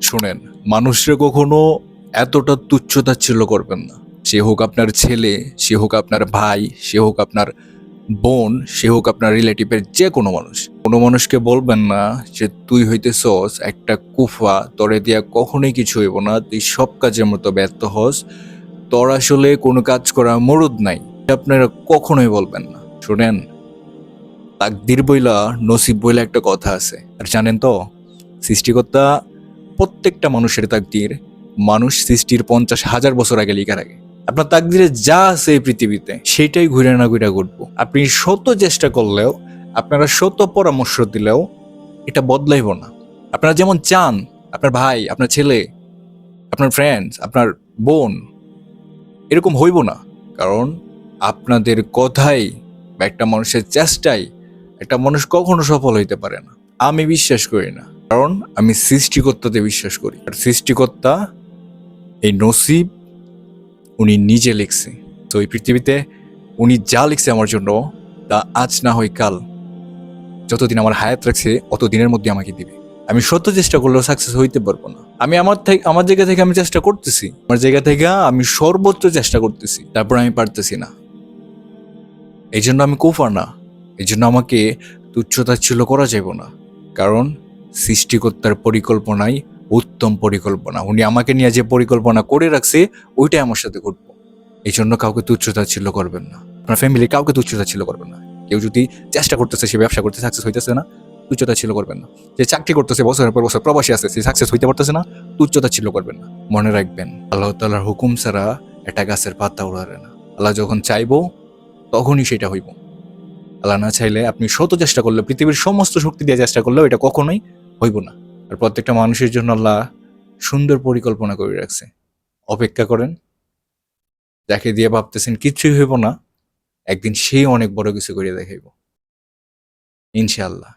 শোনেন, মানুষরা কখনো এতটা তুচ্ছ-তাচ্ছিল্য করবেন না। সে হোক আপনার ছেলে, সে হোক আপনার ভাই, সে হোক আপনার বোন, সে হোক আপনার রিলেটিভের যে কোনো মানুষ। কোনো মানুষকে বলবেন না যে তুই হইতেছস একটা কুফা, তোরে দিয়া কখনোই কিছু হইব না, তুই সব কাজের মতো ব্যর্থ হস, তোর আসলে কোনো কাজ করার মরদ নাই। এটা আপনারা কখনোই বলবেন না। শোনেন, তাকদির বইলা নসিব বইলা একটা কথা আছে। আর জানেন তো, সৃষ্টিকর্তা প্রত্যেকটা মানুষের তাকদির মানুষ সৃষ্টির 50,000 বছর আগে লিখা রাখে। আপনার তাকদিরে যা আছে এই পৃথিবীতে সেটাই ঘুরে না ঘুরে ঘটবো। আপনি শত চেষ্টা করলেও, আপনারা শত পরামর্শ দিলেও এটা বদলাইব না। আপনারা যেমন চান আপনার ভাই, আপনার ছেলে, আপনার ফ্রেন্ডস, আপনার বোন এরকম হইব না। কারণ আপনাদের কথাই বা একটা মানুষের চেষ্টায় একটা মানুষ কখনো সফল হইতে পারে না। আমি বিশ্বাস করি না, কারণ আমি সৃষ্টিকর্তাতে বিশ্বাস করি। আর সৃষ্টিকর্তা এই নসিব উনি নিজে লিখছে। তো এই পৃথিবীতে উনি যা লিখছে আমার জন্য, তা আজ না হয় কাল, যতদিন আমার হায়াত রাখছে অত দিনের মধ্যে আমাকে দিবে। আমি শত চেষ্টা করলেও সাকসেস হইতে পারবো না। আমি আমার জায়গা থেকে আমি চেষ্টা করতেছি, আমার জায়গা থেকে আমি সর্বোচ্চ চেষ্টা করতেছি, তারপর আমি পারতেছি না। এই জন্য আমি কুফার না, এই জন্য আমাকে তুচ্ছ-তাচ্ছিল্য করা যাব না। কারণ সৃষ্টিকর্তার পরিকল্পনাই উত্তম পরিকল্পনা। উনি আমাকে নিয়ে যে পরিকল্পনা করে রাখছে ওইটাই আমার সাথে ঘটবো। এই জন্য কাউকে তুচ্ছ-তাচ্ছিল্য করবেন না, আপনার ফ্যামিলি কাউকে তুচ্ছ-তাচ্ছিল্য করবেন না। কেউ যদি চেষ্টা করতেছে, সে ব্যবসা করতে সাকসেস হইতেছে না, তুচ্ছ-তাচ্ছিল্য করবেন না। যে চাকরি করতেছে বছরের পর বছর প্রবাসী আছে, সে সাকসেস হইতে পারতেছে না, তুচ্ছ-তাচ্ছিল্য করবেন না। মনে রাখবেন, আল্লাহ তাআলার হুকুম ছাড়া একটা গাছের পাতা উড়ারে না। আল্লাহ যখন চাইবো তখনই সেটা হইব। আল্লাহ না চাইলে আপনি শত চেষ্টা করলে, পৃথিবীর সমস্ত শক্তি দিয়ে চেষ্টা করলেও এটা কখনোই হইব না। আর প্রত্যেকটা মানুষের জন্য আল্লাহ সুন্দর পরিকল্পনা করে রাখছে। অপেক্ষা করেন, যাকে দিয়ে ভাবতেছেন কিচ্ছুই হইব না, একদিন সেই অনেক বড় কিছু করে দেখাইব ইনশাআল্লাহ।